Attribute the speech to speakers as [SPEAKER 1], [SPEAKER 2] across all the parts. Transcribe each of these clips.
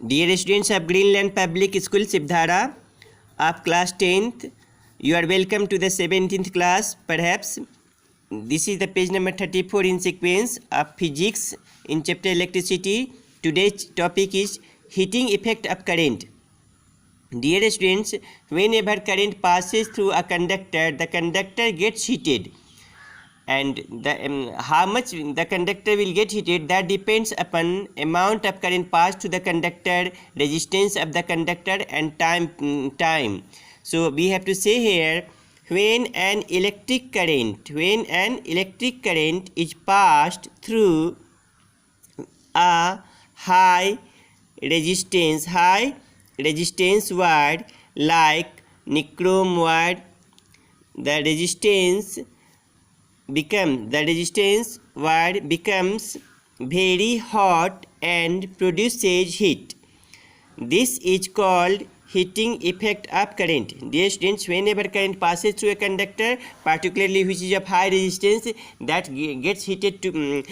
[SPEAKER 1] Dear students of Greenland Public School Sibdhara of class 10th, you are welcome to the 17th class perhaps. This is the page number 34 in sequence of physics in chapter electricity. Today's topic is heating effect of current. Dear students, whenever current passes through a conductor, the conductor gets heated. And how much the conductor will get heated, that depends upon amount of current passed to the conductor, resistance of the conductor, and time. So we have to say here, when an electric current is passed through a high resistance wire like nichrome wire, the resistance wire becomes very hot and produces heat. This is called heating effect of current. Dear students, whenever current passes through a conductor, particularly which is of high resistance, that gets heated too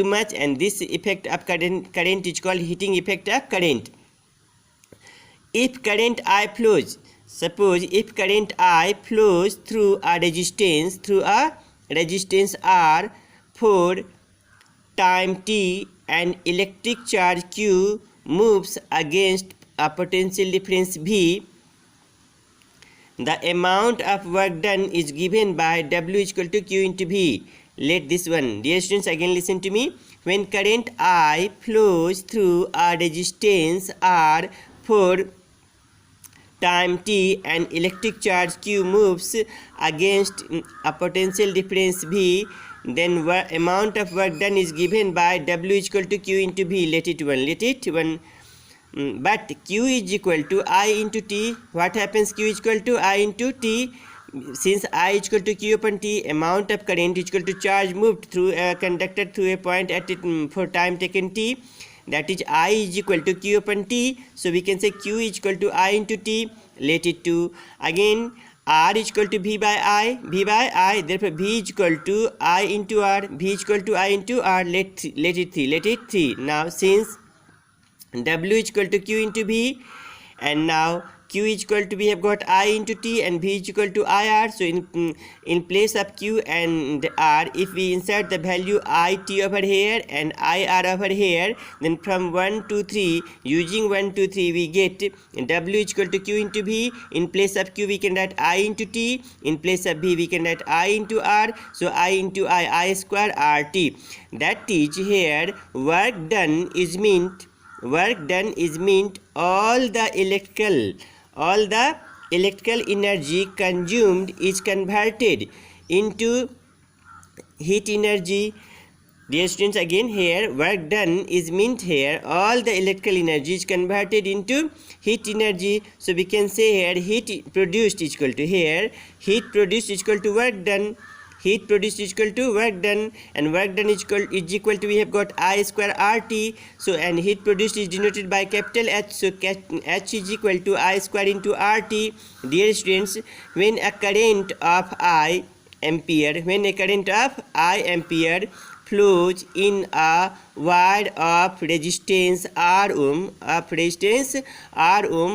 [SPEAKER 1] much, and this effect of current is called heating effect of current. If current I flows, suppose if current I flows through a resistance R for time t, and electric charge Q moves against a potential difference V, the amount of work done is given by W is equal to Q into V. Let this one. Dear students, again listen to me. When current I flows through a resistance R for time t and electric charge Q moves against a potential difference V, then amount of work done is given by W is equal to Q into V. Let it one. But Q is equal to I into T. What happens? Q is equal to I into T. Since I is equal to Q upon T, amount of current is equal to charge moved through a conductor through a point at it for time taken T. That is I is equal to Q upon T. So we can say Q is equal to I into T. Let it 2. Again, R is equal to V by I. Therefore, V is equal to I into R. V is equal to I into R. Let it 3. Now, since W is equal to Q into V, and now Q is equal to, we have got I into T, and V is equal to IR. So in place of Q and R, if we insert the value IT over here and IR over here, then from 1 to 3, using 1 to 3, we get W is equal to Q into V. In place of Q, we can write I into T. In place of V, we can write I into R. So I into I square RT. That is here, work done is meant all the electrical energy consumed is converted into heat energy. Dear students, again here, work done is meant here all the electrical energy is converted into heat energy. So we can say here, heat produced is equal to work done. Heat produced is equal to work done, and work done is equal to, we have got I square RT. So, and heat produced is denoted by capital H. So H is equal to I square into RT. Dear students, when a current of I ampere flows in a wire of resistance R ohm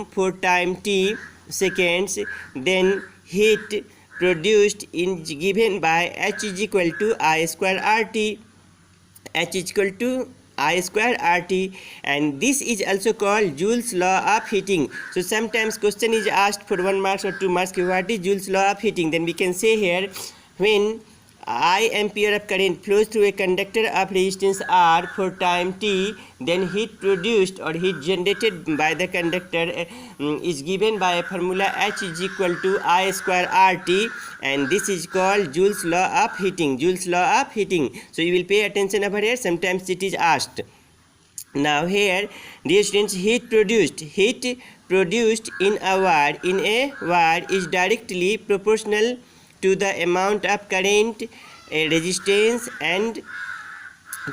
[SPEAKER 1] for time t seconds, then heat produced is given by H is equal to I square RT. And this is also called Joule's law of heating. So sometimes question is asked for 1 mark or 2 marks, what is Joule's law of heating? Then we can say here, when I ampere of current flows through a conductor of resistance R for time t, then heat produced or heat generated by the conductor is given by a formula H is equal to I square RT, and this is called Joule's law of heating. So you will pay attention over here, sometimes it is asked. Now here, dear students, heat produced in a wire is directly proportional to the amount of current, resistance, and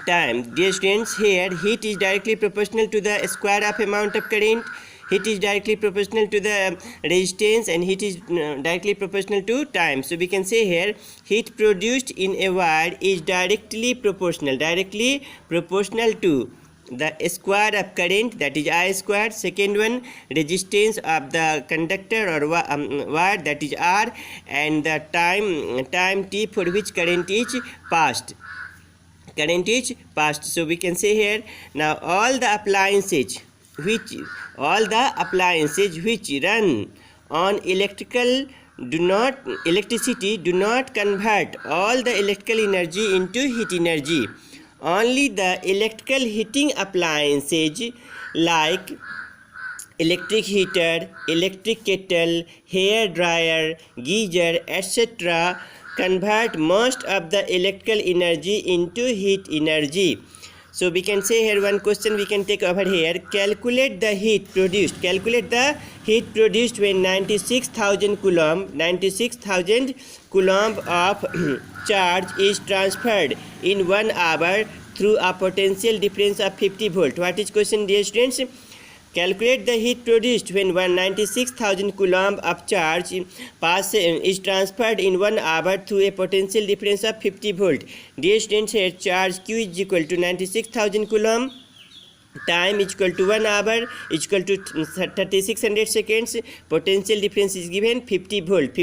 [SPEAKER 1] time. Dear students, here heat is directly proportional to the square of amount of current, heat is directly proportional to the resistance, and heat is directly proportional to time. So we can say here, heat produced in a wire is directly proportional to the square of current, that is I square. Second one, resistance of the conductor or wire, that is R, and the time t for which current is passed. So we can say here, now all the appliances which run on electricity do not convert all the electrical energy into heat energy. Only the electrical heating appliances like electric heater, electric kettle, hair dryer, geyser, etc. convert most of the electrical energy into heat energy. So we can say here, one question we can take over here. Calculate the heat produced when 96,000 coulomb of charge is transferred in 1 hour through a potential difference of 50 volt. What is question, dear students? Calculate the heat produced when 196,000 coulomb of charge is transferred in 1 hour through a potential difference of 50 volt. Dear students, here charge Q is equal to 96,000 coulomb, time is equal to 1 hour is equal to 3600 seconds. Potential difference is given 50 volt.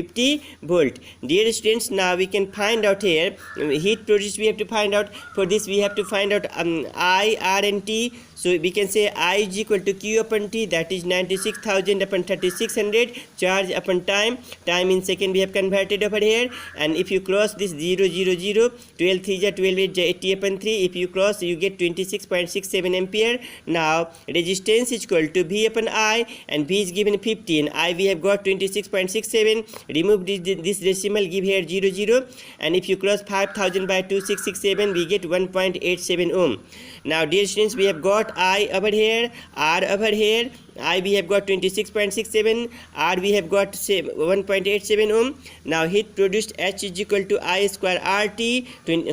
[SPEAKER 1] Dear students, now we can find out here heat produced. We have to find out, for this we have to find out I, R and T. So we can say I is equal to Q upon T, that is 96,000 upon 3600, charge upon time in second we have converted over here. And if you cross this 0, 0, 0, 12 3 is 12, 8 80 upon 3, if you cross you get 26.67 ampere. Now resistance is equal to V upon I, and V is given 50 and I we have got 26.67. remove this decimal, give here 0, 0, and if you cross 5000 by 2667 we get 1.87 ohm. Now dear students, we have got I over here, R over here. I we have got 26.67, R we have got 1.87 ohm. Now heat produced H is equal to I square RT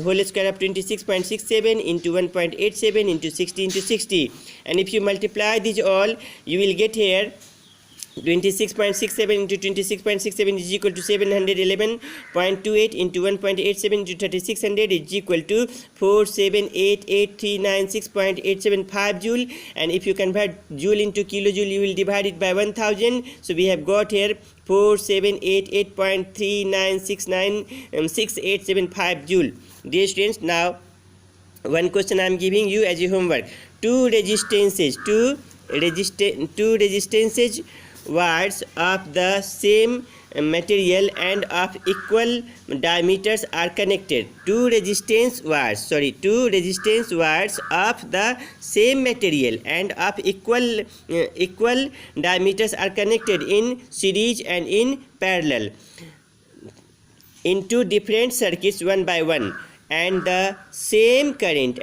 [SPEAKER 1] whole square of 26.67 into 1.87 into 60 into 60. And if you multiply these all, you will get here 26.67 into 26.67 is equal to 711.28 into 1.87 into 3600 is equal to 4788396.875 joule. And if you convert joule into kilojoule, you will divide it by 1000. So we have got here 4788.39696875 joule. Dear students, now one question I am giving you as a homework. Two resistances wires of the same material and of equal diameters are connected. Two resistance wires of the same material and of equal diameters are connected in series and in parallel in two different circuits one by one, and the same current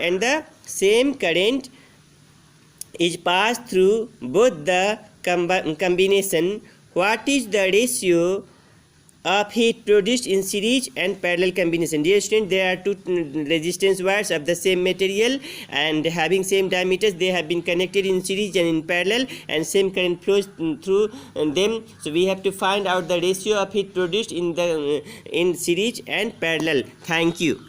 [SPEAKER 1] is passed through both the combination. What is the ratio of heat produced in series and parallel combination? Dear students, there are two resistance wires of the same material and having same diameters. They have been connected in series and in parallel, and same current flows through them. So we have to find out the ratio of heat produced in series and parallel. Thank you.